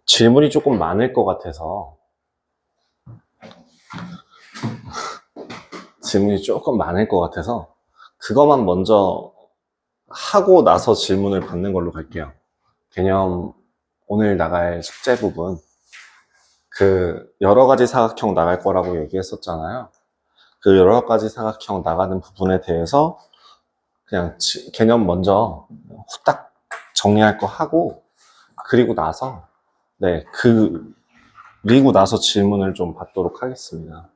질문이 조금 많을 것 같아서 그것만 먼저 하고 나서 질문을 받는 걸로 갈게요. 개념 오늘 나갈 숙제 부분 그 여러 가지 사각형 나갈 거라고 얘기했었잖아요. 그 여러 가지 사각형 나가는 부분에 대해서 그냥 개념 먼저 후딱 정리할 거 하고 그리고 나서 그리고 나서 질문을 좀 받도록 하겠습니다.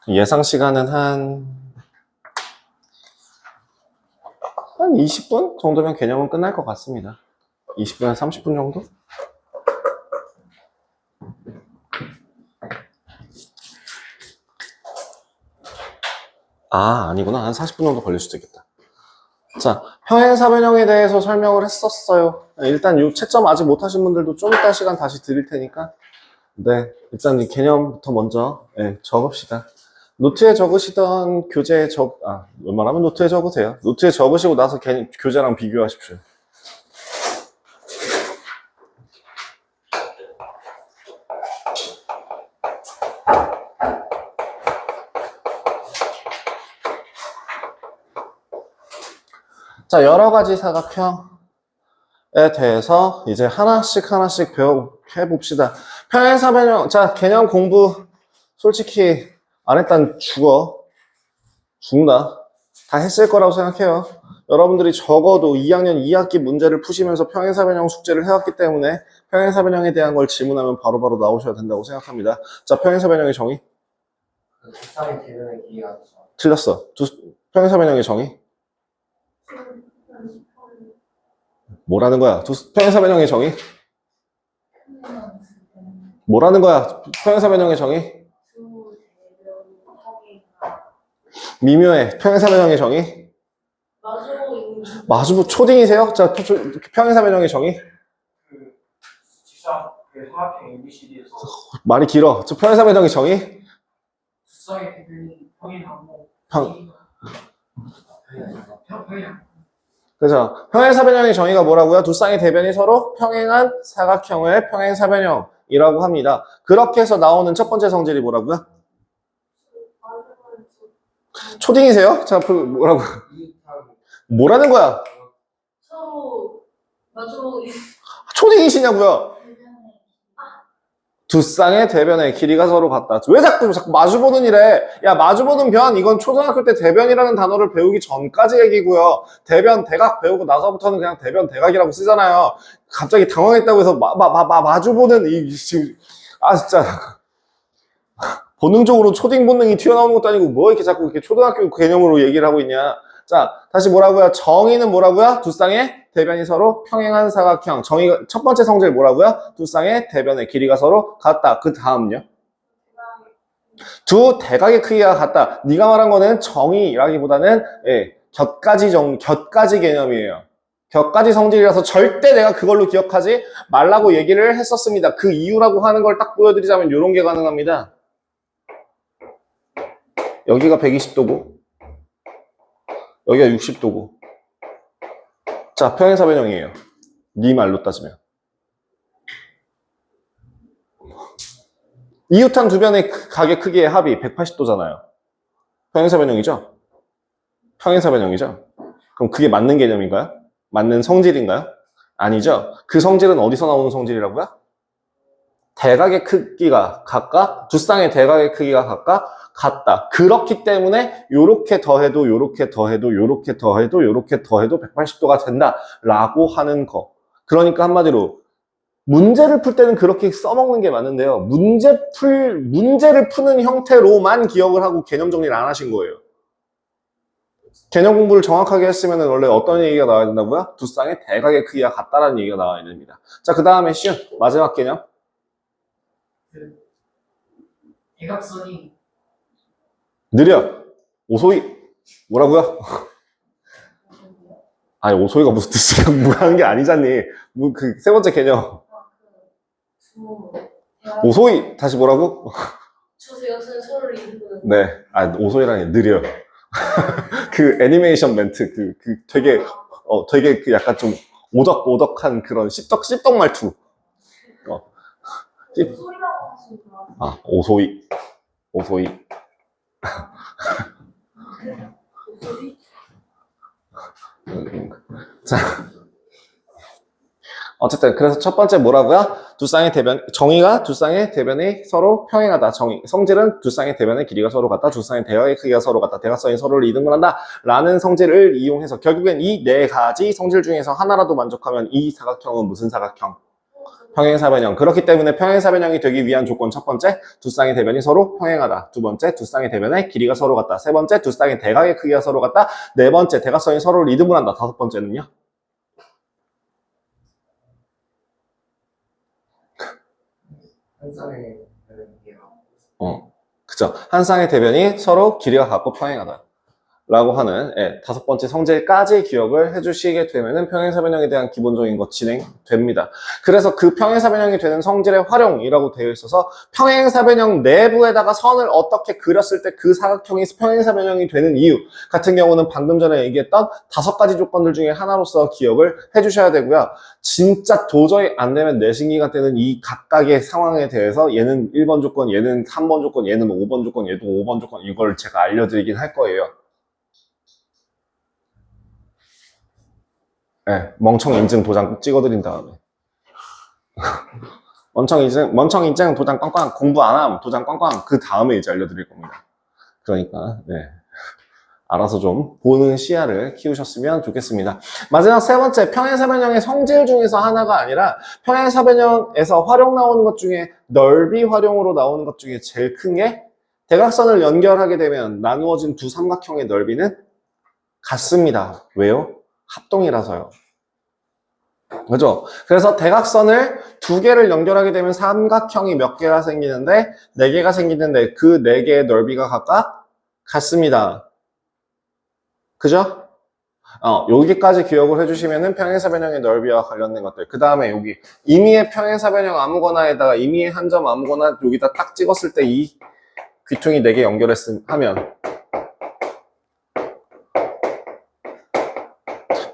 예상 시간은 한 20분 정도면 개념은 끝날 것 같습니다. 20분, 한 30분 정도? 아니구나. 한 40분 정도 걸릴 수도 있겠다. 자, 평행사변형에 대해서 설명을 했었어요. 일단 이 채점 아직 못하신 분들도 좀 이따 시간 다시 드릴 테니까 일단 이 개념부터 먼저 적읍시다. 노트에 적으시던 교재에 웬만하면 노트에 적으세요. 노트에 적으시고 나서 교재랑 비교하십시오. 자, 여러 가지 사각형에 대해서 이제 하나씩 해봅시다. 평행사변형, 자, 개념 공부 솔직히 안 했단 죽는다. 다 했을 거라고 생각해요. 여러분들이 적어도 2학년 2학기 문제를 푸시면서 평행사변형 숙제를 해왔기 때문에 평행사변형에 대한 걸 질문하면 바로바로 나오셔야 된다고 생각합니다. 자, 평행사변형의 정의? 두쌍의 대변의 길이가 틀렸어. 평행사변형의 정의? 뭐라는 거야? 평행사변형의 정의? 뭐라는 거야? 평행사변형의 정의? 미묘해. 평행사변형의 정의? 마주보 초딩이세요? 자, 평행사변형의 정의? 직선 사각형 ABCD에서 말이 길어. 평행사변형의 정의? 두쌍의 대변이 평행하고 그죠? 평행사변형의 정의가 뭐라고요? 두 쌍의 대변이 서로 평행한 사각형을 평행사변형이라고 합니다. 그렇게 해서 나오는 첫 번째 성질이 뭐라고요? 초딩이세요? 자, 뭐라고? 뭐라는 거야? 서로 마주보고 초딩이시냐고요? 두 쌍의 대변의 길이가 서로 같다. 왜 자꾸 마주보는 이래? 야, 마주보는 변, 이건 초등학교 때 대변이라는 단어를 배우기 전까지 얘기고요. 대변, 대각 배우고 나서부터는 그냥 대변, 대각이라고 쓰잖아요. 갑자기 당황했다고 해서 마주보는 지금 진짜 본능적으로 초딩 본능이 튀어나오는 것도 아니고 뭐 이렇게 자꾸 이렇게 초등학교 개념으로 얘기를 하고 있냐? 자, 다시 뭐라고요? 정의는 뭐라고요? 두 쌍의 대변이 서로 평행한 사각형. 정의가 첫 번째 성질 뭐라고요? 두 쌍의 대변의 길이가 서로 같다. 그 다음요? 두 대각의 크기가 같다. 네가 말한 거는 정의라기보다는 곁가지 개념이에요. 곁가지 성질이라서 절대 내가 그걸로 기억하지 말라고 얘기를 했었습니다. 그 이유라고 하는 걸 딱 보여드리자면 이런 게 가능합니다. 여기가 120도고 여기가 60도고 자, 평행사변형이에요. 네 말로 따지면 이웃한 두 변의 각의 크기의 합이 180도잖아요. 평행사변형이죠? 평행사변형이죠? 그럼 그게 맞는 개념인가요? 맞는 성질인가요? 아니죠. 그 성질은 어디서 나오는 성질이라고요? 대각의 크기가 각각 두 쌍의 대각의 크기가 각각 같다. 그렇기 때문에 요렇게 더해도 요렇게 더해도 요렇게 더해도 요렇게 더해도 180도가 된다라고 하는 거. 그러니까 한마디로 문제를 풀 때는 그렇게 써먹는 게 맞는데요. 문제를 푸는 형태로만 기억을 하고 개념 정리를 안 하신 거예요. 개념 공부를 정확하게 했으면 원래 어떤 얘기가 나와야 된다고요? 두 쌍의 대각의 크기가 같다라는 얘기가 나와야 됩니다. 자, 그 다음에 쉬운 마지막 개념. 대각선이 느려. 오소이. 뭐라고요? 아니, 오소이가 무슨 뜻이야? 뭐 하는 게 아니잖니. 그 세 번째 개념. 오소이. 다시 뭐라고? 주세요. 서로를 이루는 네. 오소이라니 느려. 그 애니메이션 멘트, 되게 그 약간 좀 오덕오덕한 그런 씹덕 말투. 소리라고 하시면 좋아. 아, 오소이. 목소리? 자. 어쨌든, 그래서 첫 번째 뭐라고요? 두 쌍의 대변, 정의가 두 쌍의 대변이 서로 평행하다. 성질은 두 쌍의 대변의 길이가 서로 같다. 두 쌍의 대각의 크기가 서로 같다. 대각선이 서로를 이등분한다. 라는 성질을 이용해서 결국엔 이 네 가지 성질 중에서 하나라도 만족하면 이 사각형은 무슨 사각형? 평행사변형. 그렇기 때문에 평행사변형이 되기 위한 조건 첫 번째, 두 쌍의 대변이 서로 평행하다. 두 번째, 두 쌍의 대변의 길이가 서로 같다. 세 번째, 두 쌍의 대각의 크기가 서로 같다. 네 번째, 대각선이 서로를 이등분한다. 다섯 번째는요? 한 쌍의 되는 기가 그죠. 한 쌍의 대변이 서로 길이가 같고 평행하다. 라고 하는 다섯 번째 성질까지 기억을 해주시게 되면은 평행사변형에 대한 기본적인 것 진행됩니다. 그래서 그 평행사변형이 되는 성질의 활용이라고 되어 있어서 평행사변형 내부에다가 선을 어떻게 그렸을 때 그 사각형이 평행사변형이 되는 이유 같은 경우는 방금 전에 얘기했던 다섯 가지 조건들 중에 하나로서 기억을 해주셔야 되고요. 진짜 도저히 안 되면 내신기가 되는 이 각각의 상황에 대해서 얘는 1번 조건, 얘는 3번 조건, 얘는 5번 조건, 얘도 5번 조건 이걸 제가 알려드리긴 할 거예요. 네, 멍청 인증 도장 꼭 찍어드린 다음에 멍청 인증 도장 꽝꽝 공부 안 함 도장 꽝꽝 그 다음에 이제 알려드릴 겁니다. 그러니까 알아서 좀 보는 시야를 키우셨으면 좋겠습니다. 마지막 세 번째, 평행사변형의 성질 중에서 하나가 아니라 평행사변형에서 활용 나오는 것 중에 넓이 활용으로 나오는 것 중에 제일 큰 게 대각선을 연결하게 되면 나누어진 두 삼각형의 넓이는 같습니다. 왜요? 합동이라서요. 그죠? 그래서 대각선을 두 개를 연결하게 되면 삼각형이 몇 개가 생기는데 네 개가 생기는데 그 네 개의 넓이가 각각 같습니다. 그죠? 여기까지 기억을 해주시면은 평행사변형의 넓이와 관련된 것들. 그 다음에 여기 임의의 평행사변형 아무거나에다가 임의의 한 점 아무거나 여기다 딱 찍었을 때 이 귀퉁이 네 개 연결하면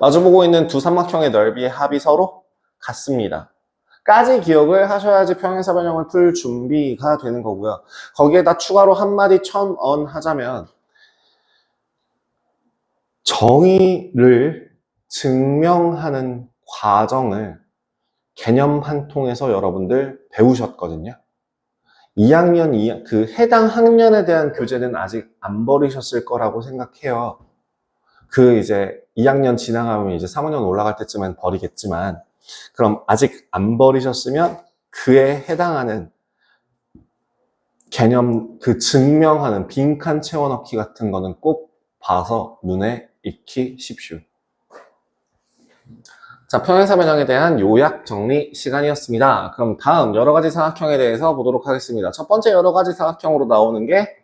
마주보고 있는 두 삼각형의 넓이의 합이 서로 같습니다. 까지 기억을 하셔야지 평행사변형을 풀 준비가 되는 거고요. 거기에다 추가로 한마디 첨언하자면 정의를 증명하는 과정을 개념 한 통에서 여러분들 배우셨거든요. 2학년, 그 해당 학년에 대한 교재는 아직 안 버리셨을 거라고 생각해요. 이제 2학년 지나가면 이제 3학년 올라갈 때쯤엔 버리겠지만, 그럼 아직 안 버리셨으면 그에 해당하는 개념, 증명하는 빈칸 채워넣기 같은 거는 꼭 봐서 눈에 익히십시오. 자, 평행사변형에 대한 요약 정리 시간이었습니다. 그럼 다음 여러 가지 사각형에 대해서 보도록 하겠습니다. 첫 번째 여러 가지 사각형으로 나오는 게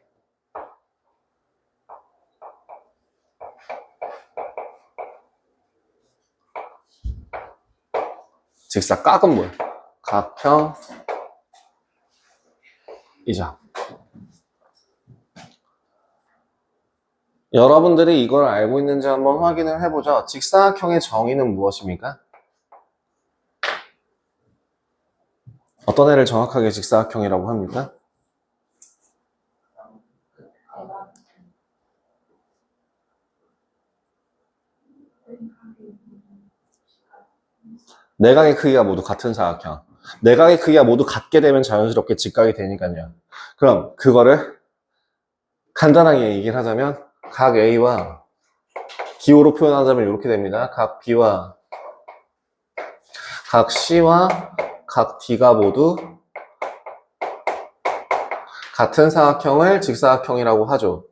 직사각은 뭐예요? 각형이죠. 여러분들이 이걸 알고 있는지 한번 확인을 해보죠. 직사각형의 정의는 무엇입니까? 어떤 애를 정확하게 직사각형이라고 합니까? 내각의 크기가 모두 같은 사각형. 내각의 크기가 모두 같게 되면 자연스럽게 직각이 되니까요. 그럼 그거를 간단하게 얘기를 하자면 각 A와 기호로 표현하자면 이렇게 됩니다. 각 B와 각 C와 각 D가 모두 같은 사각형을 직사각형이라고 하죠.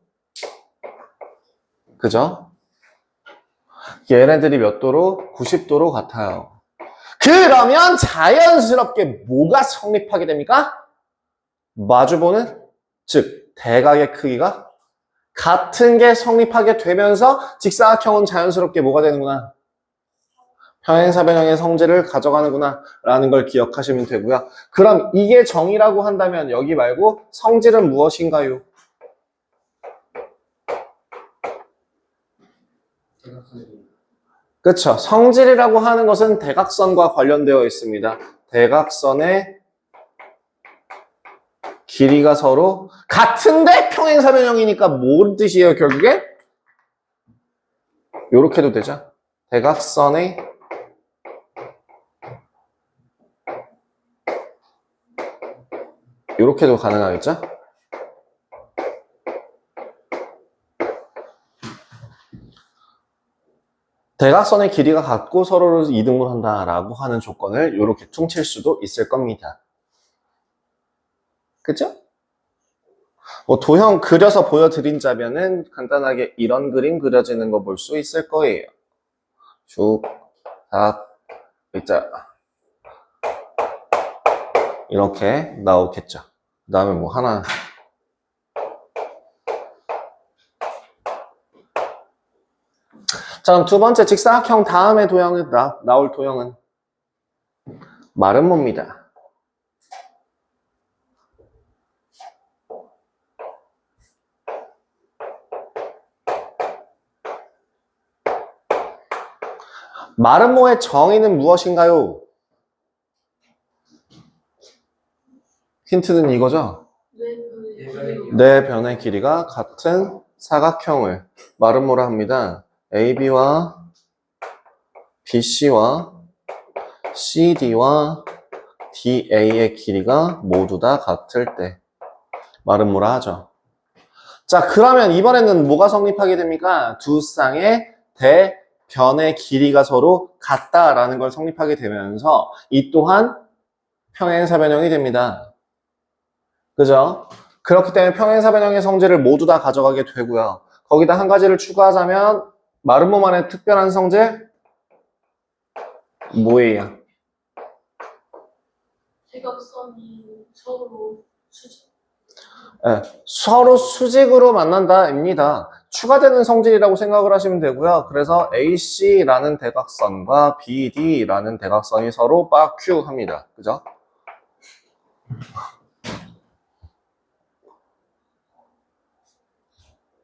그죠? 얘네들이 몇 도로? 90도로 같아요. 그러면 자연스럽게 뭐가 성립하게 됩니까? 마주보는, 즉 대각의 크기가 같은 게 성립하게 되면서 직사각형은 자연스럽게 뭐가 되는구나? 평행사변형의 성질을 가져가는구나 라는 걸 기억하시면 되고요. 그럼 이게 정의라고 한다면 여기 말고 성질은 무엇인가요? 그쵸. 성질이라고 하는 것은 대각선과 관련되어 있습니다. 대각선의 길이가 서로 같은데 평행사변형이니까 뭔 뜻이에요, 결국에? 요렇게 해도 되죠. 대각선의 요렇게 해도 가능하겠죠? 대각선의 길이가 같고 서로를 이등분한다라고 하는 조건을 이렇게 퉁칠 수도 있을 겁니다. 그죠? 뭐 도형 그려서 보여드린다면은 간단하게 이런 그림 그려지는 거 볼 수 있을 거예요. 쭉, 딱, 의자 이렇게 나오겠죠. 그 다음에 뭐 하나 자, 그럼 두 번째 직사각형 다음에 도형은 나올 도형은 마름모입니다. 마름모의 정의는 무엇인가요? 힌트는 이거죠? 네 변의 길이가 같은 사각형을 마름모라 합니다. AB와 BC와 CD와 DA의 길이가 모두 다 같을 때 마름모라 하죠. 자, 그러면 이번에는 뭐가 성립하게 됩니까? 두 쌍의 대변의 길이가 서로 같다라는 걸 성립하게 되면서 이 또한 평행사변형이 됩니다. 그죠? 그렇기 때문에 평행사변형의 성질을 모두 다 가져가게 되고요. 거기다 한 가지를 추가하자면 마름모만의 특별한 성질 뭐예요? 대각선이 서로 수직. 네, 서로 수직으로 만난다입니다. 추가되는 성질이라고 생각을 하시면 되고요. 그래서 AC라는 대각선과 BD라는 대각선이 서로 빠큐합니다. 그죠?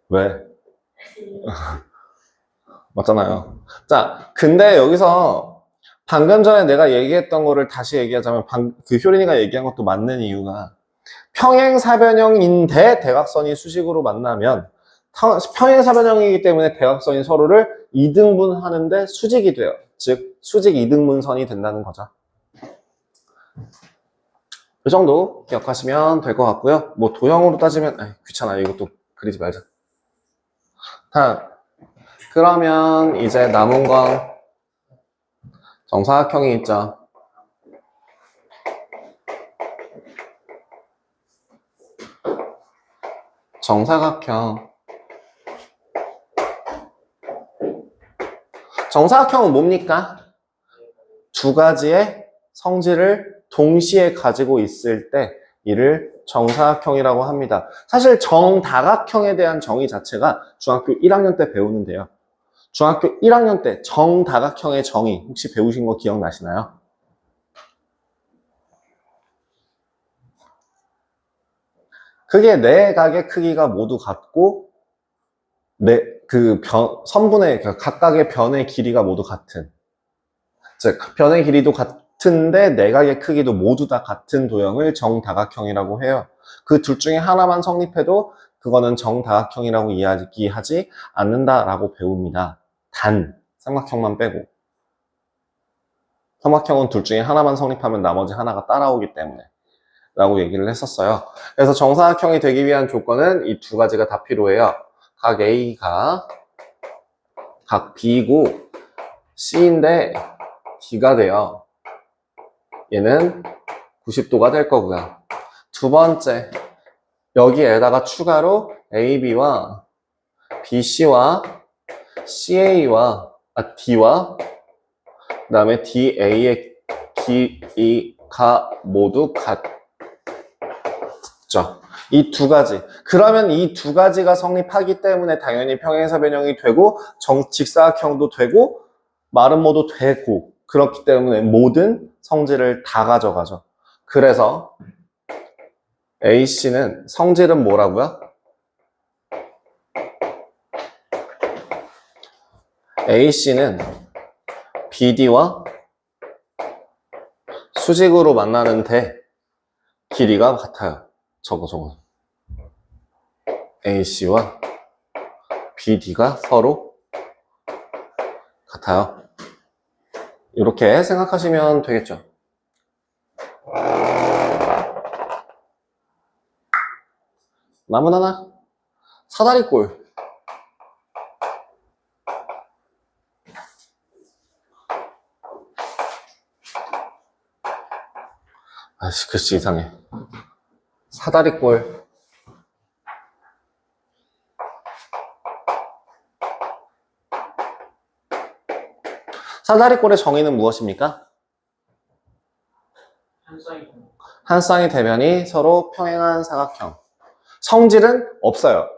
왜? 맞잖아요. 자, 근데 여기서 방금 전에 내가 얘기했던 거를 다시 얘기하자면 그 효린이가 얘기한 것도 맞는 이유가 평행사변형인데 대각선이 수직으로 만나면 평행사변형이기 때문에 대각선이 서로를 이등분하는데 수직이 돼요. 즉 수직 이등분선이 된다는 거죠. 이 정도 기억하시면 될 것 같고요. 뭐 도형으로 따지면 귀찮아. 이것도 그리지 말자. 자, 그러면 이제 남은 건 정사각형이 있죠. 정사각형. 정사각형은 뭡니까? 두 가지의 성질을 동시에 가지고 있을 때 이를 정사각형이라고 합니다. 사실 정다각형에 대한 정의 자체가 중학교 1학년 때 배우는데요. 중학교 1학년 때 정다각형의 정의 혹시 배우신 거 기억나시나요? 그게 네 각의 크기가 모두 같고 선분의 각각의 변의 길이가 모두 같은, 즉 변의 길이도 같은데 내각의 크기도 모두 다 같은 도형을 정다각형이라고 해요. 그 둘 중에 하나만 성립해도 그거는 정다각형이라고 이야기하지 않는다라고 배웁니다. 단 삼각형만 빼고. 삼각형은 둘 중에 하나만 성립하면 나머지 하나가 따라오기 때문에 라고 얘기를 했었어요. 그래서 정사각형이 되기 위한 조건은 이 두 가지가 다 필요해요. 각 A가 각 B고 C인데 D가 돼요. 얘는 90도가 될 거고요. 두 번째, 여기에다가 추가로 AB와 BC와 D와 그 다음에 DA의 길이가 모두 같죠. 이 두 가지. 그러면 이 두 가지가 성립하기 때문에 당연히 평행사변형이 되고 직사각형도 되고 마름모도 되고 그렇기 때문에 모든 성질을 다 가져가죠. 그래서 AC는 성질은 뭐라고요? AC는 BD와 수직으로 만나는데 길이가 같아요. 저거. AC와 BD가 서로 같아요. 이렇게 생각하시면 되겠죠. 남은 하나. 사다리꼴. 아이씨, 글씨 이상해. 사다리꼴. 사다리꼴의 정의는 무엇입니까? 한 쌍의 대면이 서로 평행한 사각형. 성질은 없어요.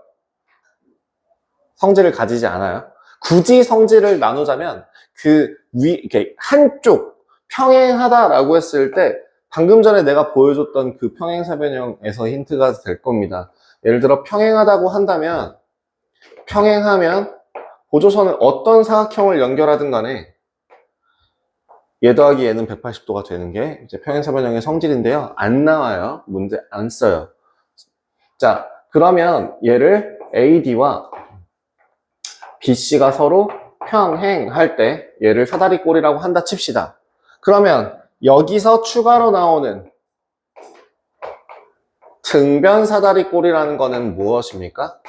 성질을 가지지 않아요. 굳이 성질을 나누자면 이렇게 한쪽 평행하다라고 했을 때 방금 전에 내가 보여줬던 그 평행사변형에서 힌트가 될 겁니다. 예를 들어 평행하다고 한다면 평행하면 보조선을 어떤 사각형을 연결하든 간에 얘 더하기 얘는 180도가 되는 게 이제 평행사변형의 성질인데요. 안 나와요. 문제 안 써요. 자, 그러면 얘를 AD와 BC가 서로 평행할 때 얘를 사다리꼴이라고 한다 칩시다. 그러면 여기서 추가로 나오는 등변 사다리꼴이라는 거는 무엇입니까?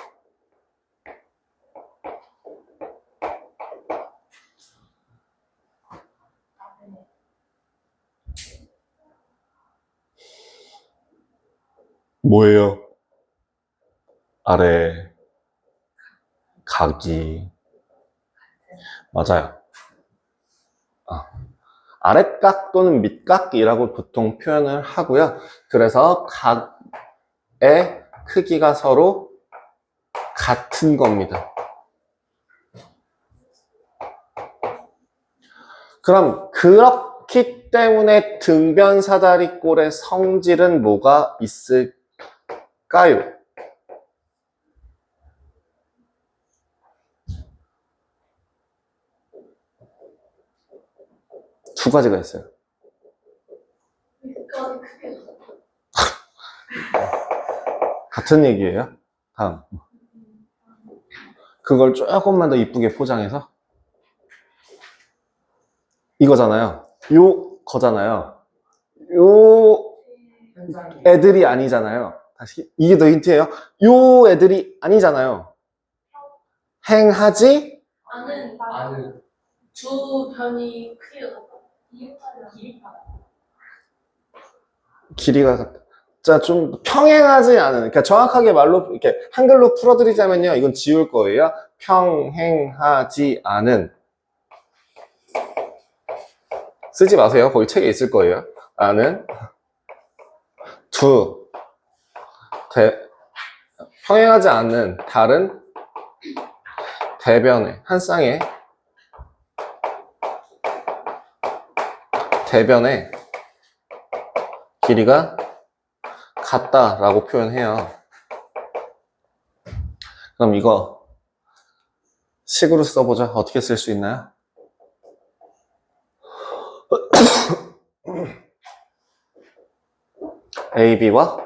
뭐예요? 아래 각이 맞아요. 아랫각 또는 밑각이라고 보통 표현을 하고요. 그래서 각의 크기가 서로 같은 겁니다. 그럼 그렇기 때문에 등변 사다리꼴의 성질은 뭐가 있을까요? 두 가지가 있어요. 밑각이 크게 같은 얘기예요. 다음. 그걸 조금만 더 이쁘게 포장해서 이거잖아요. 거잖아요. 요 현상이 애들이 아니잖아요. 다시 이게 더 힌트예요. 요 애들이 아니잖아요. 행하지 아는 두 변이 크게 같아. 길이가 같다. 자, 좀 평행하지 않은, 그러니까 정확하게 말로 이렇게 한글로 풀어드리자면요, 이건 지울 거예요. 평행하지 않은. 쓰지 마세요. 거기 책에 있을 거예요. 않은 평행하지 않는 다른 대변의 한 쌍의 대변의 길이가 같다라고 표현해요. 그럼 이거 식으로 써보자. 어떻게 쓸 수 있나요? AB와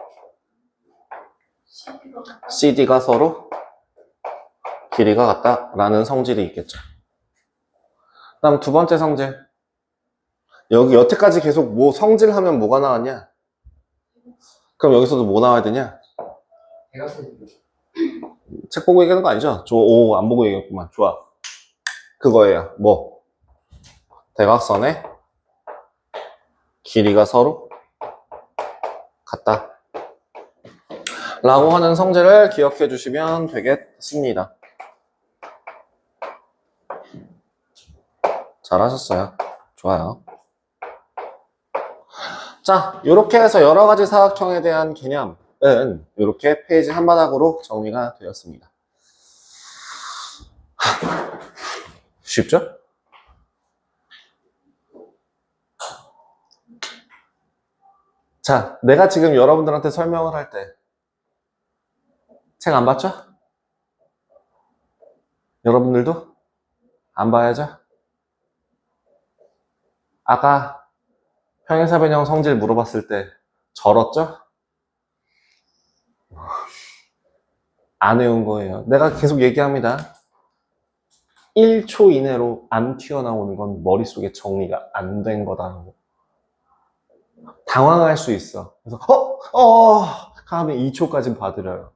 CD가 서로 길이가 같다라는 성질이 있겠죠. 그다음 두 번째 성질. 여기 여태까지 계속 뭐 성질하면 뭐가 나왔냐? 그럼 여기서도 뭐 나와야 되냐? 대각선 책 보고 얘기하는 거 아니죠? 안 보고 얘기했구만. 좋아. 그거예요. 뭐? 대각선의 길이가 서로 같다. 라고 하는 성질을 기억해 주시면 되겠습니다. 잘하셨어요. 좋아요. 자, 이렇게 해서 여러 가지 사각형에 대한 개념은 이렇게 페이지 한바닥으로 정리가 되었습니다. 쉽죠? 자, 내가 지금 여러분들한테 설명을 할 때 책 안 봤죠? 여러분들도 안 봐야죠? 아까 평행사변형 성질 물어봤을 때 절었죠? 안 외운 거예요. 내가 계속 얘기합니다. 1초 이내로 안 튀어나오는 건 머릿속에 정리가 안 된 거다라고. 당황할 수 있어. 그래서 하면 2초까지 봐드려요.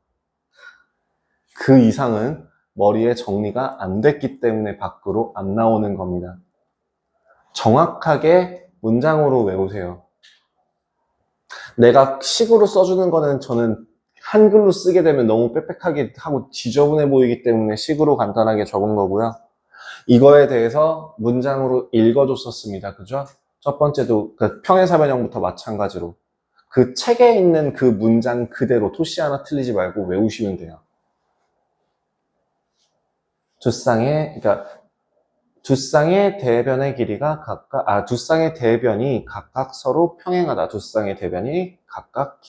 그 이상은 머리에 정리가 안 됐기 때문에 밖으로 안 나오는 겁니다. 정확하게 문장으로 외우세요. 내가 식으로 써주는 거는 저는 한글로 쓰게 되면 너무 빽빽하게 하고 지저분해 보이기 때문에 식으로 간단하게 적은 거고요. 이거에 대해서 문장으로 읽어줬었습니다. 그죠? 첫 번째도 그 평행사변형부터 마찬가지로 그 책에 있는 그 문장 그대로 토시 하나 틀리지 말고 외우시면 돼요. 두 쌍의 대변의 길이가 두 쌍의 대변이 각각 서로 평행하다. 두 쌍의 대변이 각각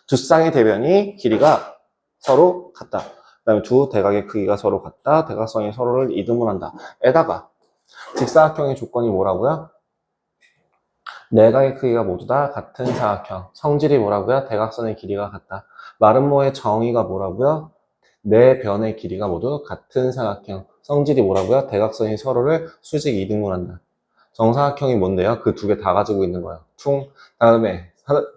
두 쌍의 대변이 길이가 서로 같다. 그 다음에 두 대각의 크기가 서로 같다. 대각선이 서로를 이등분한다. 에다가 직사각형의 조건이 뭐라고요? 내각의 크기가 모두 다 같은 사각형. 성질이 뭐라고요? 대각선의 길이가 같다. 마름모의 정의가 뭐라고요? 네 변의 길이가 모두 같은 사각형. 성질이 뭐라고요? 대각선이 서로를 수직 이등분한다. 정사각형이 뭔데요? 그 두 개 다 가지고 있는 거예요. 다음에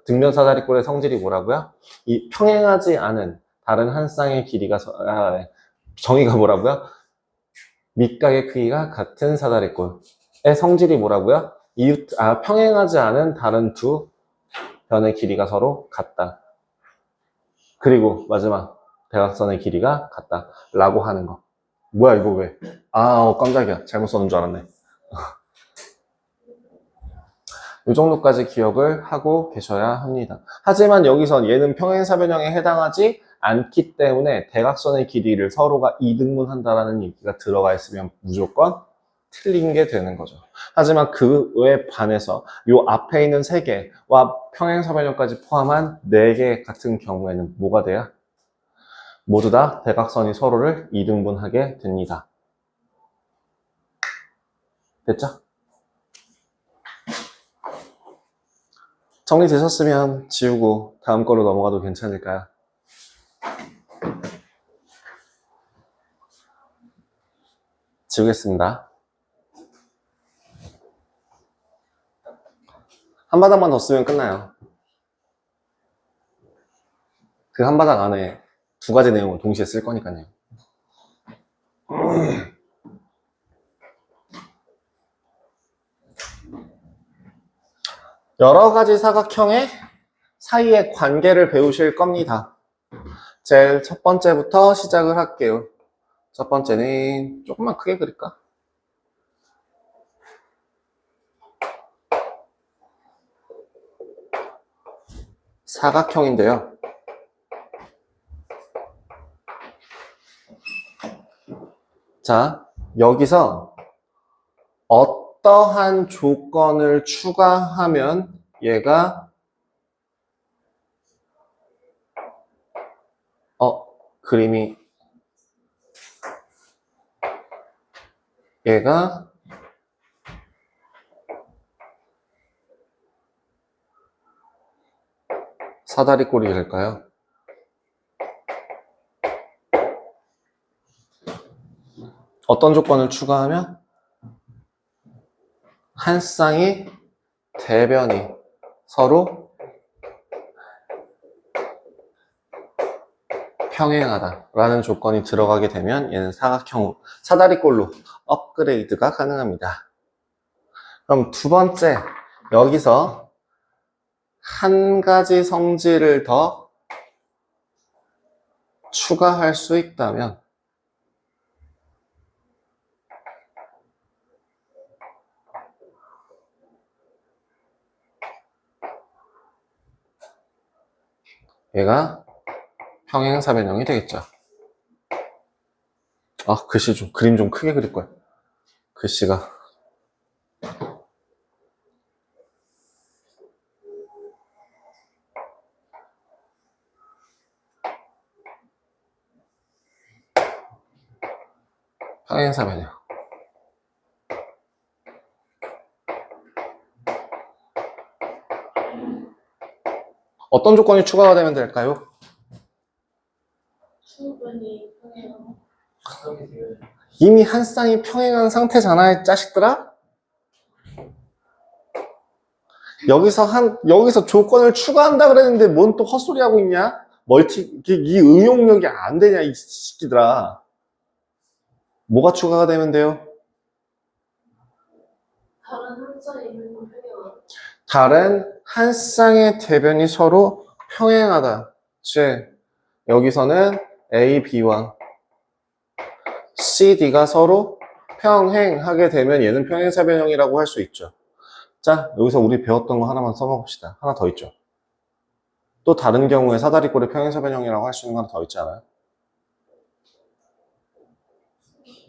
등변 사다리꼴의 성질이 뭐라고요? 이 평행하지 않은 다른 한 쌍의 길이가 정의가 뭐라고요? 밑각의 크기가 같은 사다리꼴의 성질이 뭐라고요? 평행하지 않은 다른 두 변의 길이가 서로 같다. 그리고 마지막 대각선의 길이가 같다 라고 하는 거. 뭐야 이거 왜? 깜짝이야. 잘못 써놓은 줄 알았네. 이 정도까지 기억을 하고 계셔야 합니다. 하지만 여기선 얘는 평행사변형에 해당하지 않기 때문에 대각선의 길이를 서로가 이등분한다라는 얘기가 들어가 있으면 무조건 틀린 게 되는 거죠. 하지만 그에 반해서 이 앞에 있는 3개와 평행사변형까지 포함한 4개 같은 경우에는 뭐가 돼요? 모두 다 대각선이 서로를 이등분하게 됩니다. 됐죠? 정리되셨으면 지우고 다음 걸로 넘어가도 괜찮을까요? 지우겠습니다. 한 바닥만 더 쓰면 끝나요. 그 한 바닥 안에 2가지 내용을 동시에 쓸 거니까요. 여러 가지 사각형의 사이의 관계를 배우실 겁니다. 제일 첫 번째부터 시작을 할게요. 첫 번째는 조금만 크게 그릴까? 사각형인데요. 자, 여기서 어떠한 조건을 추가하면 얘가 그림이 얘가 사다리꼴이 될까요? 어떤 조건을 추가하면 한 쌍의 대변이 서로 평행하다라는 조건이 들어가게 되면 얘는 사다리꼴로 업그레이드가 가능합니다. 그럼 두 번째, 여기서 한 가지 성질을 더 추가할 수 있다면 얘가 평행사변형이 되겠죠. 그림 좀 크게 그릴 거야. 글씨가. 평행사변형. 어떤 조건이 추가가 되면 될까요? 주변이 평행하고 각성이 되면 이미 한 쌍이 평행한 상태잖아, 이 자식들아? 여기서 조건을 추가한다 그랬는데 뭔 또 헛소리 하고 있냐? 이 응용력이 안 되냐, 이 새끼들아. 뭐가 추가가 되면 돼요? 다른 한 쌍이 있는 건 평행하고 다른 한 쌍의 대변이 서로 평행하다. 즉, 여기서는 A, B와 C, D가 서로 평행하게 되면 얘는 평행사변형이라고 할 수 있죠. 자, 여기서 우리 배웠던 거 하나만 써먹읍시다. 하나 더 있죠. 또 다른 경우에 사다리꼴의 평행사변형이라고 할 수 있는 거 하나 더 있지 않아요?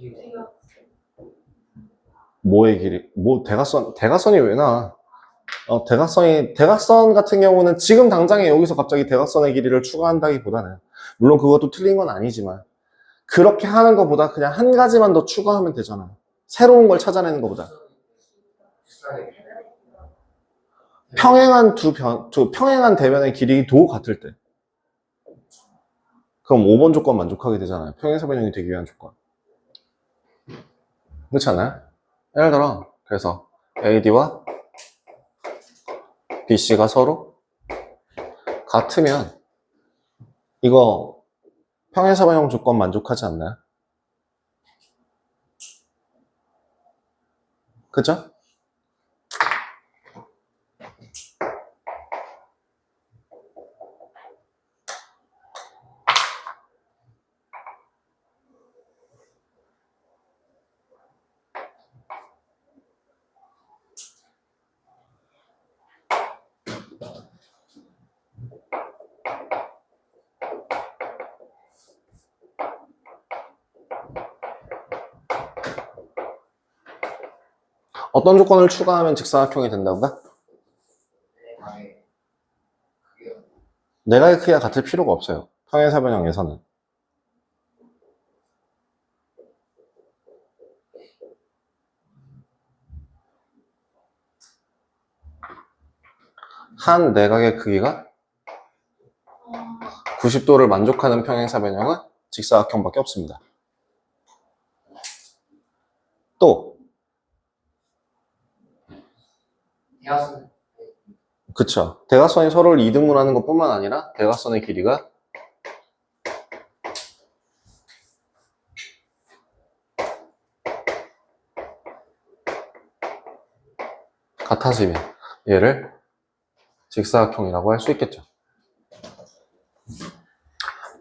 대각 뭐의 길이? 대각선이 왜 나와? 대각선 같은 경우는 지금 당장에 여기서 갑자기 대각선의 길이를 추가한다기보다는, 물론 그것도 틀린 건 아니지만, 그렇게 하는 것보다 그냥 한 가지만 더 추가하면 되잖아. 새로운 걸 찾아내는 것보다. 비슷하게 평행한 대변의 길이도 같을 때. 그럼 5번 조건 만족하게 되잖아요. 평행사변형이 되기 위한 조건. 그렇지 않아요? 예를 들어, 그래서 AD와 BC가 서로 같으면, 이거 평행사변형 조건 만족하지 않나요? 그죠? 어떤 조건을 추가하면 직사각형이 된다고요? 내가의 그게 내각의 크기가 같을 필요가 없어요. 평행사변형에서는. 한 내각의 크기가 90도를 만족하는 평행사변형은 직사각형밖에 없습니다. 또, 대하선 그쵸. 대각선이 서로를 이등분하는 것뿐만 아니라 대각선의 길이가 같아지면 얘를 직사각형이라고 할 수 있겠죠.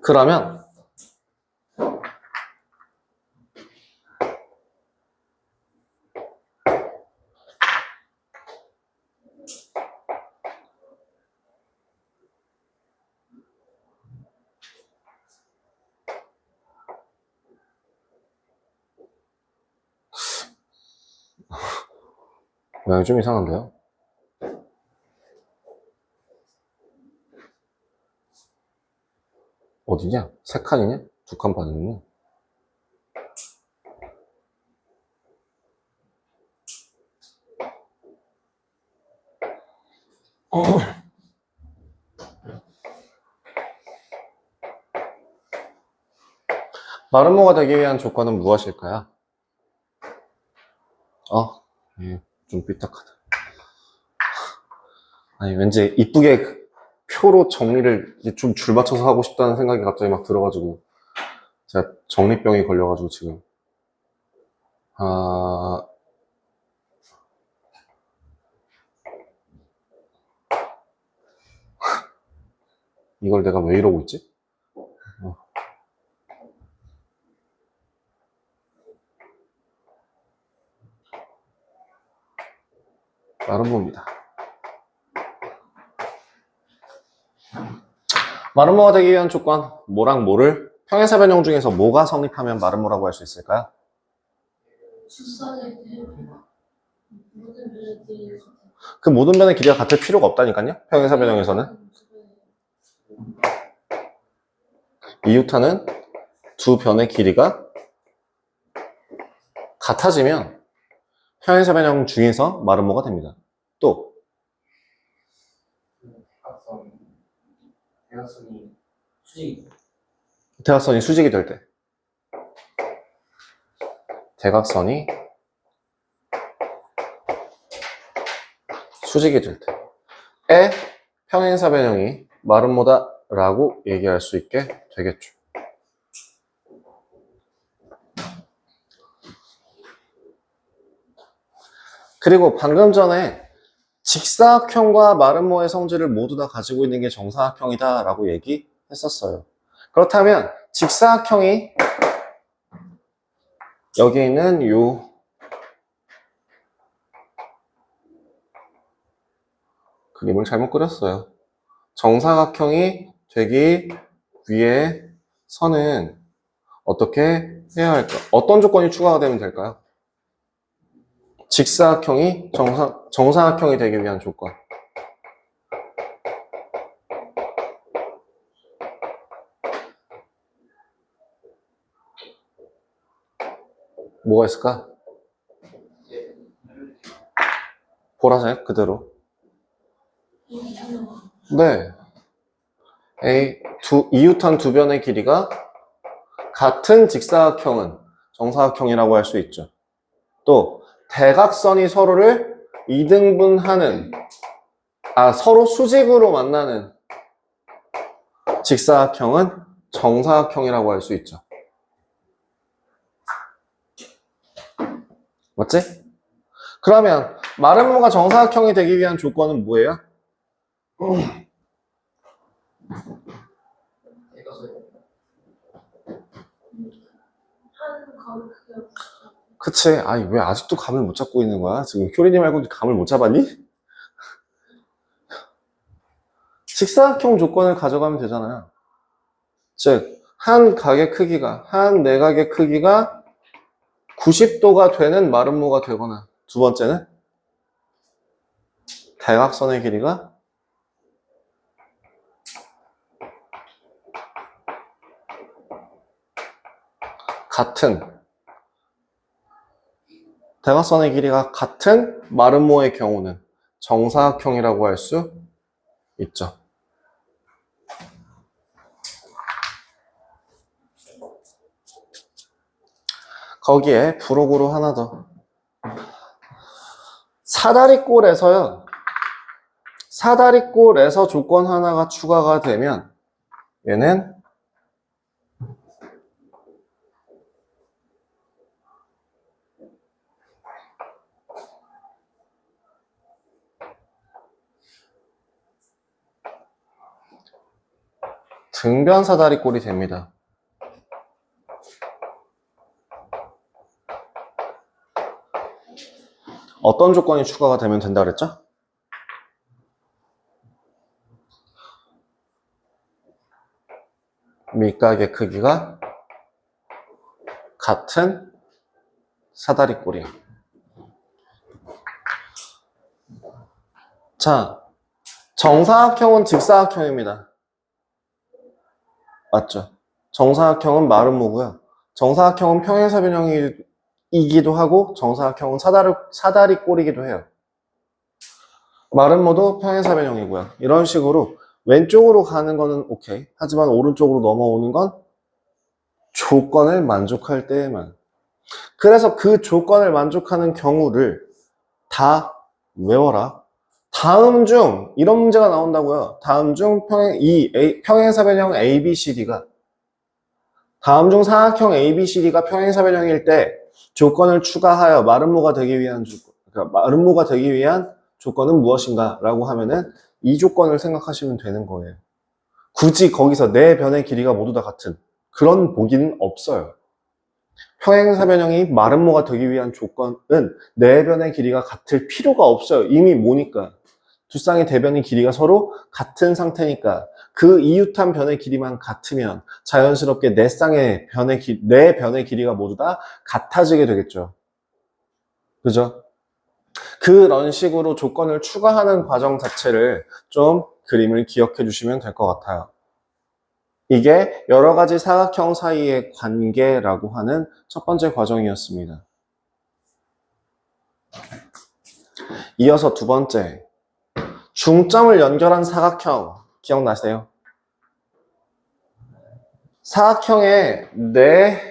그러면 모양이 좀 이상한데요? 어디냐? 세 칸이냐? 두 칸 반이냐? 마름모가 되기 위한 조건은 무엇일까요? 예, 좀 삐딱하다. 아니, 왠지 이쁘게 표로 정리를 좀 줄 맞춰서 하고 싶다는 생각이 갑자기 막 들어가지고, 제가 정리병이 걸려가지고 지금. 이걸 내가 왜 이러고 있지? 마름모입니다. 마름모가 되기 위한 조건, 뭐랑 뭐를? 평행사변형 중에서 뭐가 성립하면 마름모라고 할 수 있을까요? 주사일 때 모든 변들이 그 모든 변의 길이가 같을 필요가 없다니까요? 평행사변형에서는. 이유타는 두 변의 길이가 같아지면 평행사변형 중에서 마름모가 됩니다. 또 대각선이 수직. 대각선이 수직이 될 때. 대각선이 수직이 될 때에 평행사 변형이 마름모다라고 얘기할 수 있게 되겠죠. 그리고 방금 전에 직사각형과 마름모의 성질을 모두 다 가지고 있는 게 정사각형이다 라고 얘기했었어요. 그렇다면 직사각형이 여기 있는 요 그림을 잘못 그렸어요. 정사각형이 되기 위해 선은 어떻게 해야 할까? 어떤 조건이 추가가 되면 될까요? 직사각형이 정사각형이 되기 위한 조건. 뭐가 있을까? 보라색 그대로. 네. 이웃한 두 변의 길이가 같은 직사각형은 정사각형이라고 할 수 있죠. 또 대각선이 서로를 이등분하는 서로 수직으로 만나는 직사각형은 정사각형이라고 할 수 있죠. 맞지? 그러면 마름모가 정사각형이 되기 위한 조건은 뭐예요? 대각선이. 한 거는 그게 그치? 아니 왜 아직도 감을 못 잡고 있는 거야? 지금 효린이 말고 감을 못 잡았니? 직사각형 조건을 가져가면 되잖아요. 즉, 한 내각의 크기가 90도가 되는 마름모가 되거나, 두 번째는 대각선의 길이가 대각선의 길이가 같은 마름모의 경우는 정사각형이라고 할 수 있죠. 거기에 부록으로 하나 더. 사다리꼴에서 조건 하나가 추가가 되면 얘는 등변 사다리꼴이 됩니다. 어떤 조건이 추가가 되면 된다 그랬죠? 밑각의 크기가 같은 사다리꼴이야. 자, 정사각형은 직사각형입니다. 맞죠? 정사각형은 마름모고요. 정사각형은 평행사 변형이기도 하고 정사각형은 사다리꼴이기도 해요. 마름모도 평행사 변형이고요. 이런 식으로 왼쪽으로 가는 거는 오케이. 하지만 오른쪽으로 넘어오는 건 조건을 만족할 때에만. 그래서 그 조건을 만족하는 경우를 다 외워라. 다음 중 이런 문제가 나온다고요. 다음 중 평행사 변형 ABCD가 다음 중 사각형 ABCD가 평행사 변형일 때 조건을 추가하여 마름모가 되기 위한 조건은 무엇인가 라고 하면은 이 조건을 생각하시면 되는 거예요. 굳이 거기서 네 변의 길이가 모두 다 같은 그런 보기는 없어요. 평행사 변형이 마름모가 되기 위한 조건은 네 변의 길이가 같을 필요가 없어요. 이미 뭐니까 두 쌍의 대변의 길이가 서로 같은 상태니까 그 이웃한 변의 길이만 같으면 자연스럽게 네 변의 길이가 모두 다 같아지게 되겠죠. 그죠? 그런 식으로 조건을 추가하는 과정 자체를 좀 그림을 기억해 주시면 될 것 같아요. 이게 여러 가지 사각형 사이의 관계라고 하는 첫 번째 과정이었습니다. 이어서 두 번째, 중점을 연결한 사각형 기억나세요? 사각형의 네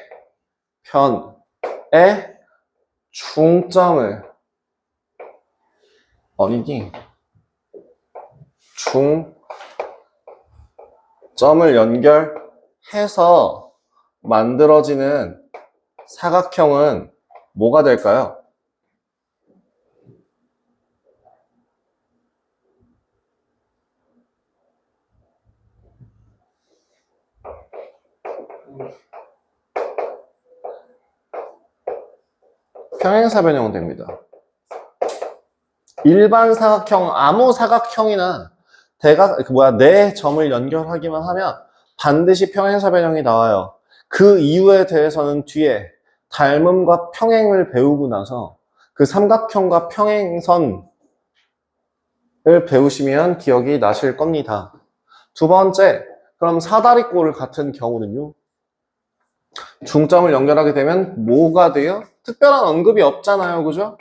편의 중점을 어디니? 중점을 연결해서 만들어지는 사각형은 뭐가 될까요? 평행사변형은 됩니다. 일반 사각형, 아무 사각형이나 네 점을 연결하기만 하면 반드시 평행사변형이 나와요. 그 이유에 대해서는 뒤에 닮음과 평행을 배우고 나서 그 삼각형과 평행선을 배우시면 기억이 나실 겁니다. 두 번째, 그럼 사다리꼴 같은 경우는요. 중점을 연결하게 되면 뭐가 돼요? 특별한 언급이 없잖아요. 그죠?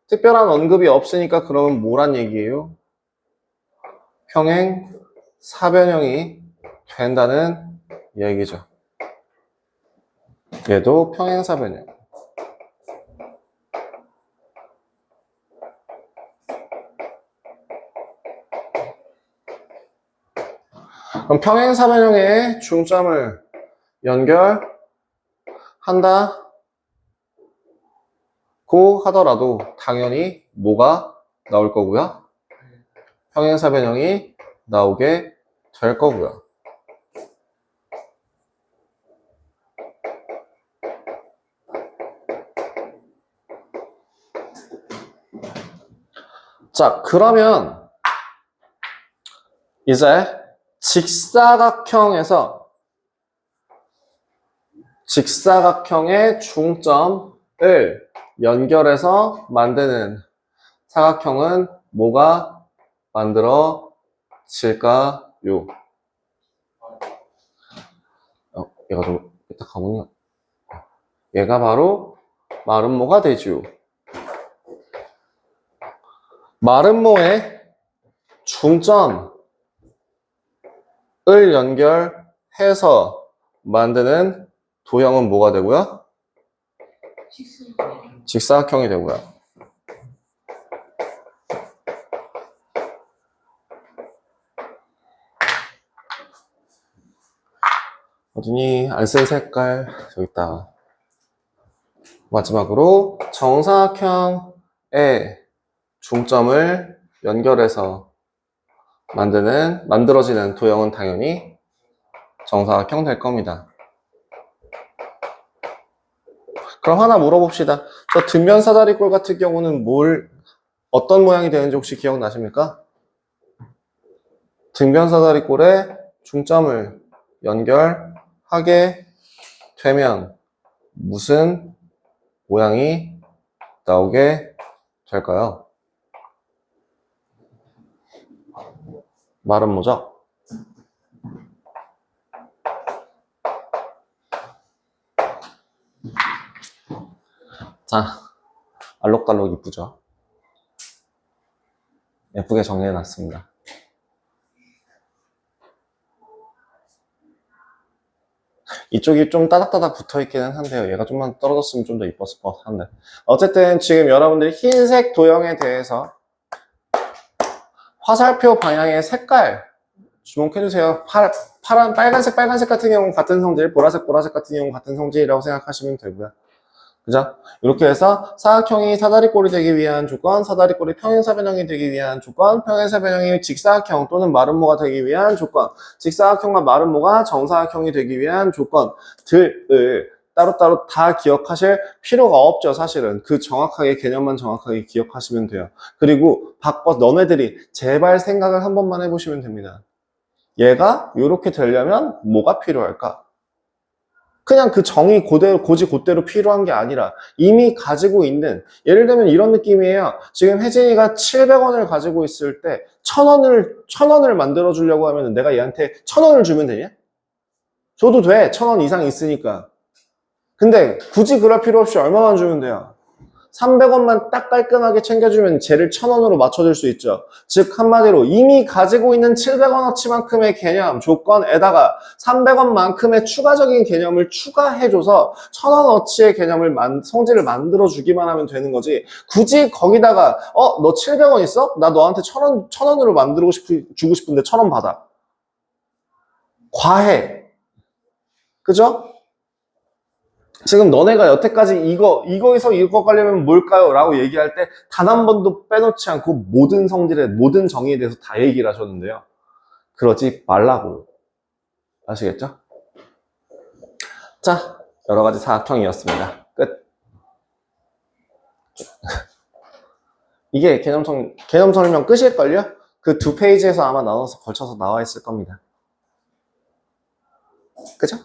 특별한 언급이 없으니까 그러면 뭐란 얘기예요? 평행 사변형이 된다는 얘기죠. 얘도 평행 사변형. 그럼 평행 사변형의 중점을 연결한다고 하더라도 당연히 뭐가 나올 거고요? 평행 사변형이 나오게 될 거고요. 자, 그러면 이제 직사각형의 중점을 연결해서 만드는 사각형은 뭐가 만들어질까요? 얘가 좀 이따 가보면 얘가 바로 마름모가 되죠. 마름모의 중점을 연결해서 만드는 도형은 뭐가 되고요? 직사각형이 되고요. 어디니? 안 쓴 색깔 저기 있다. 마지막으로 정사각형의 중점을 연결해서 만들어지는 도형은 당연히 정사각형 될 겁니다. 그럼 하나 물어봅시다. 저 뒷면 사다리꼴 같은 경우는 어떤 모양이 되는지 혹시 기억나십니까? 뒷면 사다리꼴에 중점을 연결하게 되면 무슨 모양이 나오게 될까요? 마름모죠? 자, 알록달록 이쁘죠? 예쁘게 정리해놨습니다. 이쪽이 좀 따닥따닥 붙어있기는 한데요. 얘가 좀만 떨어졌으면 좀 더 이뻤을 것 같은데. 어쨌든 지금 여러분들이 흰색 도형에 대해서 화살표 방향의 색깔 주목해주세요. 빨간색 같은 경우 같은 성질, 보라색 같은 경우 같은 성질이라고 생각하시면 되고요. 그죠? 이렇게 해서 사각형이 사다리꼴이 되기 위한 조건, 사다리꼴이 평행사변형이 되기 위한 조건, 평행사변형이 직사각형 또는 마름모가 되기 위한 조건, 직사각형과 마름모가 정사각형이 되기 위한 조건들을 따로따로 다 기억하실 필요가 없죠. 사실은 그 개념만 정확하게 기억하시면 돼요. 그리고 너네들이 제발 생각을 한 번만 해보시면 됩니다. 얘가 이렇게 되려면 뭐가 필요할까? 그냥 그 정의 곧대로 필요한 게 아니라 이미 가지고 있는, 예를 들면 이런 느낌이에요. 지금 혜진이가 700원을 가지고 있을 때 1000원을 만들어 주려고 하면 내가 얘한테 1000원을 주면 되냐? 줘도 돼. 1000원 이상 있으니까. 근데 굳이 그럴 필요 없이 얼마만 주면 돼요? 300원만 딱 깔끔하게 챙겨주면 쟤를 1000원으로 맞춰줄 수 있죠. 즉 한마디로 이미 가지고 있는 700원어치만큼의 개념, 조건에다가 300원만큼의 추가적인 개념을 추가해줘서 1000원어치의 개념을 성질을 만들어주기만 하면 되는 거지. 굳이 거기다가 너 700원 있어? 나 너한테 1000원으로 주고 싶은데 1000원 받아. 과해. 그죠? 지금 너네가 여태까지 이거에서 이거 가려면 뭘까요? 라고 얘기할 때 단 한 번도 빼놓지 않고 모든 성질의 모든 정의에 대해서 다 얘기를 하셨는데요. 그러지 말라고. 아시겠죠? 자, 여러 가지 사각형이었습니다. 끝. 이게 개념 설명 끝일걸요? 그 2페이지에서 아마 나눠서 걸쳐서 나와 있을 겁니다. 그죠?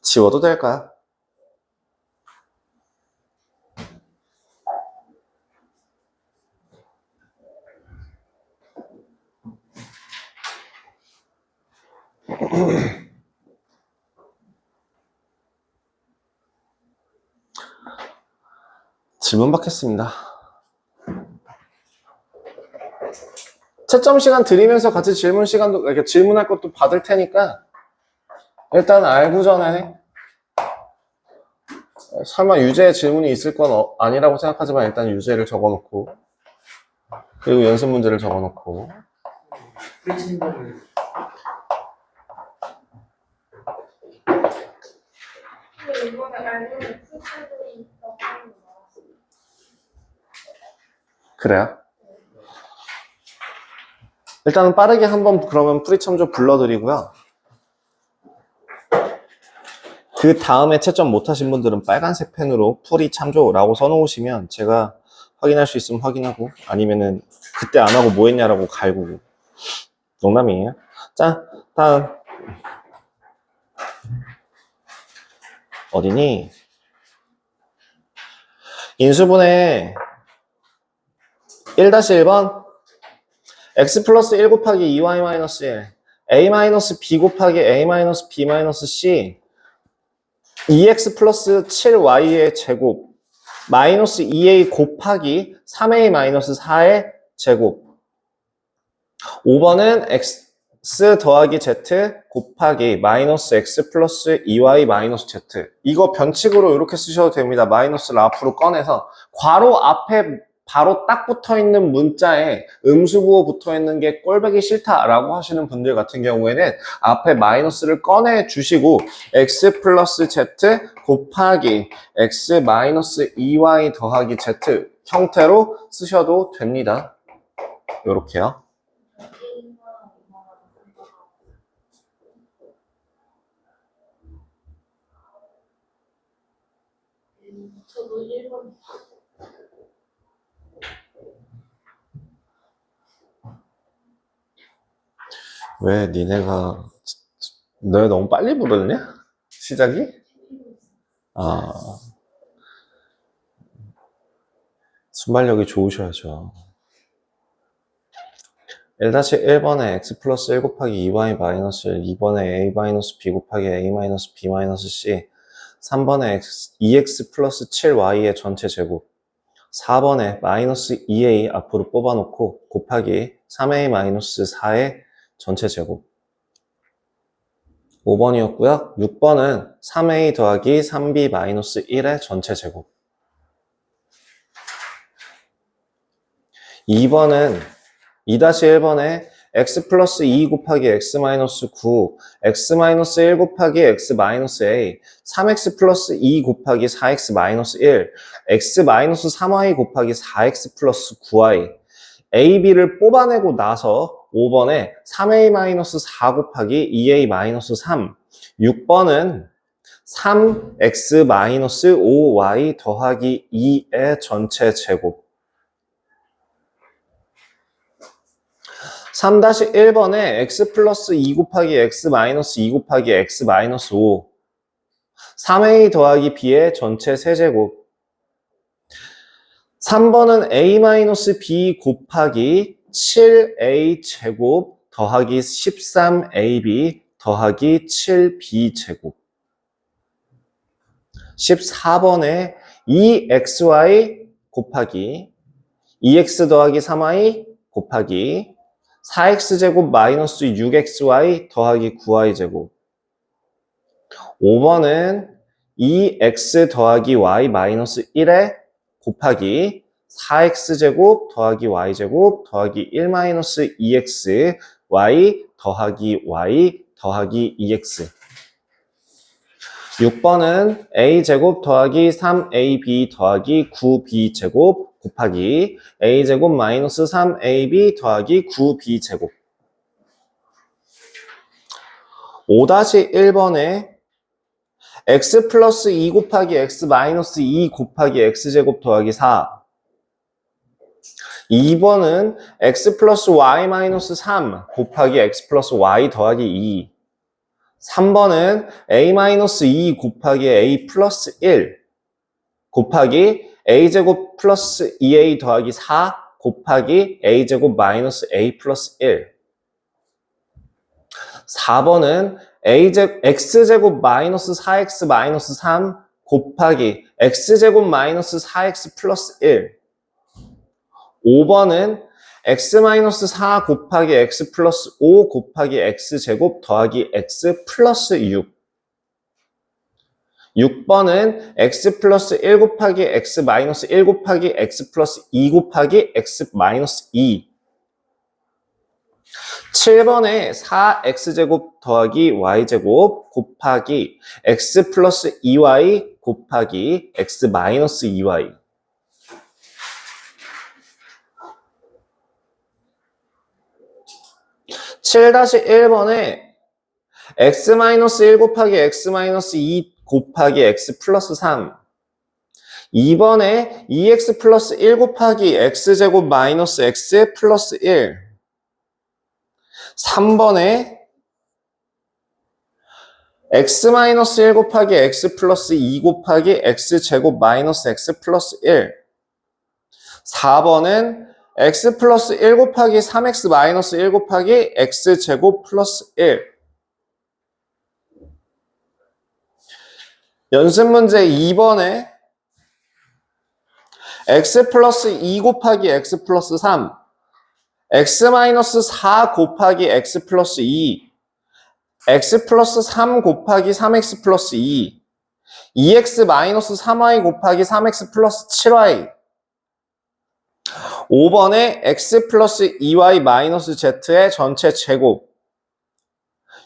지워도 될까요? 질문 받겠습니다. 채점 시간 드리면서 같이 질문 시간도, 이렇게 질문할 것도 받을 테니까 일단 알고 전에 설마 유제 질문이 있을 건 아니라고 생각하지만 일단 유제를 적어놓고 그리고 연습 문제를 적어놓고 프리친다를 근데 이번에 알고는 풀체들이 있다고 하는 거 나왔어요. 그래요? 일단은 빠르게 한번 그러면 프리참조 불러드리고요. 그 다음에 채점 못하신 분들은 빨간색 펜으로 프리참조라고 써놓으시면 제가 확인할 수 있으면 확인하고 아니면은 그때 안 하고 뭐 했냐라고 갈고. 농담이에요. 자, 다음 어디니? 인수분해 1-1번 x 플러스 1 곱하기 2y 마이너스 1 a 마이너스 b 곱하기 a 마이너스 b 마이너스 c 2x 플러스 7y의 제곱 마이너스 2a 곱하기 3a 마이너스 4의 제곱 5번은 x 더하기 z 곱하기 마이너스 x 플러스 2y 마이너스 z 이거 변칙으로 이렇게 쓰셔도 됩니다. 마이너스를 앞으로 꺼내서 괄호 앞에 바로 딱 붙어있는 문자에 음수부호 붙어있는 게 꼴보기 싫다라고 하시는 분들 같은 경우에는 앞에 마이너스를 꺼내 주시고 x 플러스 z 곱하기 x 마이너스 2y 더하기 z 형태로 쓰셔도 됩니다. 요렇게요. 저도 1번 왜 니네가 너무 빨리 부르냐? 시작이? 아, 순발력이 좋으셔야죠. 1-1번에 x 플러스 1 곱하기 2y 마이너스 1 2번에 a 마이너스 b 곱하기 a 마이너스 b 마이너스 c 3번에 2x 플러스 7y의 전체 제곱 4번에 마이너스 2a 앞으로 뽑아놓고 곱하기 3a 마이너스 4의 전체 제곱 5번이었고요. 6번은 3a 더하기 3b 마이너스 1의 전체 제곱 2번은 2-1번에 x 플러스 2 곱하기 x 마이너스 9 x 마이너스 1 곱하기 x 마이너스 a 3x 플러스 2 곱하기 4x 마이너스 1 x 마이너스 3y 곱하기 4x 플러스 9y a, b를 뽑아내고 나서 5번에 3a-4 곱하기 2a-3 6번은 3x-5y 더하기 2의 전체 제곱 3-1번에 x 플러스 2 곱하기 x 마이너스 2 곱하기 x 마이너스 5 3a 더하기 b의 전체 세제곱 3번은 a-b 곱하기 7a 제곱 더하기 13ab 더하기 7b제곱. 14번에 2xy 곱하기 2x 더하기 3y 곱하기 4x제곱 마이너스 6xy 더하기 9y제곱. 5번은 2x 더하기 y 마이너스 1에 곱하기 4x제곱 더하기 y제곱 더하기 1 마이너스 2x y 더하기 y 더하기 2x. 6번은 a제곱 더하기 3ab 더하기 9b제곱 곱하기 a제곱 마이너스 3ab 더하기 9b제곱. 5-1번에 x 플러스 2 곱하기 x 마이너스 2 곱하기 x제곱 더하기 4. 2번은 x 플러스 y 마이너스 3 곱하기 x 플러스 y 더하기 2. 3번은 a 마이너스 2 곱하기 a 플러스 1 곱하기 a제곱 플러스 2a 더하기 4 곱하기 a제곱 마이너스 a 플러스 1. 4번은 x제곱 마이너스 4x 마이너스 3 곱하기 x제곱 마이너스 4x 플러스 1. 5번은 x 마이너스 4 곱하기 x 플러스 5 곱하기 x제곱 더하기 x 플러스 6. 6번은 x 플러스 1 곱하기 x 마이너스 1 곱하기 x 플러스 2 곱하기 x 마이너스 2. 7번에 4x제곱 더하기 y제곱 곱하기 x 플러스 2y 곱하기 x 마이너스 2y. 7-1번에 x-1 곱하기 x-2 곱하기 x 플러스 3. 2번에 2x 플러스 1 곱하기 x제곱 마이너스 x 플러스 1. 3번에 x-1 곱하기 x 플러스 2 곱하기 x제곱 마이너스 x 플러스 1. 4번은 x 플러스 1 곱하기 3x 마이너스 1 곱하기 x제곱 플러스 1. 연습문제 2번에 x 플러스 2 곱하기 x 플러스 3, x 마이너스 4 곱하기 x 플러스 2, x 플러스 3 곱하기 3x 플러스 2, 2x 마이너스 3y 곱하기 3x 플러스 7y. 5번에 x 플러스 2y 마이너스 z의 전체 제곱.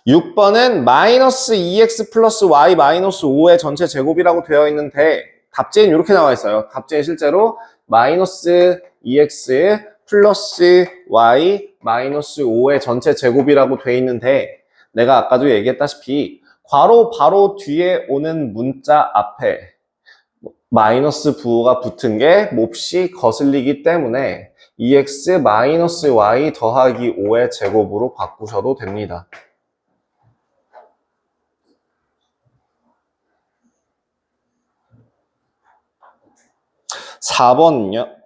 6번은 마이너스 2x 플러스 y 마이너스 5의 전체 제곱이라고 되어 있는데 답지는 이렇게 나와 있어요. 답지는 실제로 마이너스 2x 플러스 y 마이너스 5의 전체 제곱이라고 되어 있는데 내가 아까도 얘기했다시피 괄호 바로 뒤에 오는 문자 앞에 마이너스 부호가 붙은 게 몹시 거슬리기 때문에 2x 마이너스 y 더하기 5의 제곱으로 바꾸셔도 됩니다. 4번은요.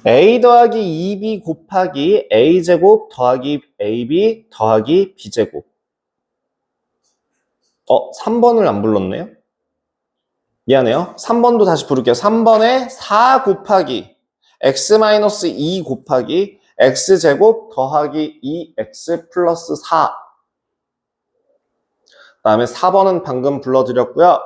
a 더하기 2b 곱하기 a제곱 더하기 ab 더하기 b제곱. 3번을 안 불렀네요. 미안해요. 3번도 다시 부를게요. 3번에 4 곱하기 x-2 곱하기 x제곱 더하기 2x 플러스 4. 그 다음에 4번은 방금 불러드렸고요.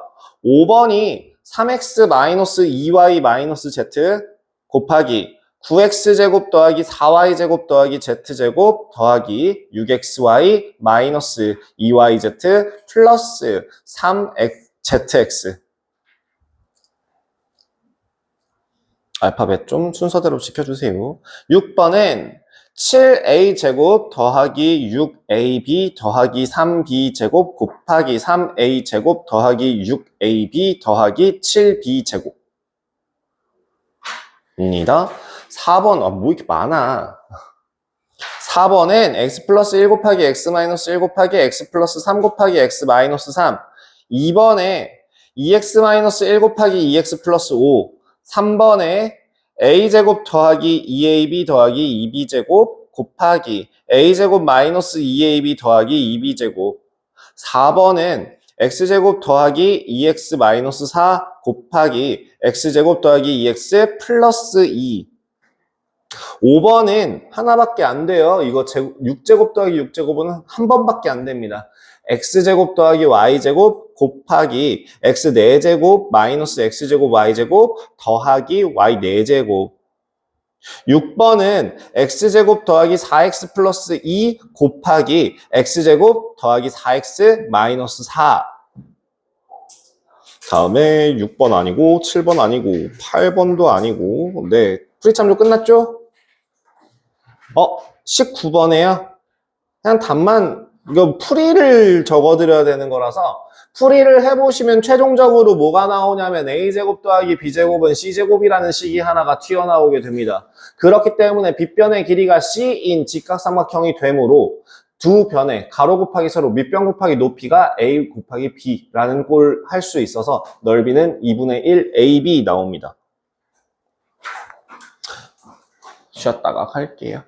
5번이 3x-2y-z 곱하기 9x제곱 더하기 4y제곱 더하기 z제곱 더하기 6xy-2yz 플러스 3zx. 알파벳 좀 순서대로 지켜주세요. 6번은 7a제곱 더하기 6ab 더하기 3b제곱 곱하기 3a제곱 더하기 6ab 더하기 7b제곱 입니다. 4번, 뭐 이렇게 많아. 4번은 x 플러스 1 곱하기 x 마이너스 1 곱하기 x 플러스 3 곱하기 x 마이너스 3. 2번에 2x 마이너스 1 곱하기 2x 플러스 5. 3번에 a제곱 더하기 2ab 더하기 2b제곱 곱하기 a제곱 마이너스 2ab 더하기 2b제곱. 4번은 x제곱 더하기 2x 마이너스 4 곱하기 x제곱 더하기 2x 플러스 2. 5번은 하나밖에 안 돼요. 이거 6제곱 더하기 6제곱은 한 번밖에 안 됩니다. x제곱 더하기 y제곱 곱하기 x 4제곱 마이너스 x제곱 y제곱 더하기 y 4제곱. 6번은 x제곱 더하기 4x 플러스 2 곱하기 x제곱 더하기 4x 마이너스 4. 다음에 6번 아니고 7번 아니고 8번도 아니고 네, 풀이참조 끝났죠? 19번에요. 그냥 답만 이거 풀이를 적어드려야 되는 거라서 풀이를 해보시면 최종적으로 뭐가 나오냐면 a제곱 더하기 b제곱은 c제곱이라는 식이 하나가 튀어나오게 됩니다. 그렇기 때문에 빗변의 길이가 c인 직각삼각형이 되므로 두 변의 가로 곱하기 세로 밑변 곱하기 높이가 a 곱하기 b라는 꼴 할 수 있어서 넓이는 2분의 1 ab 나옵니다. 쉬었다가 갈게요.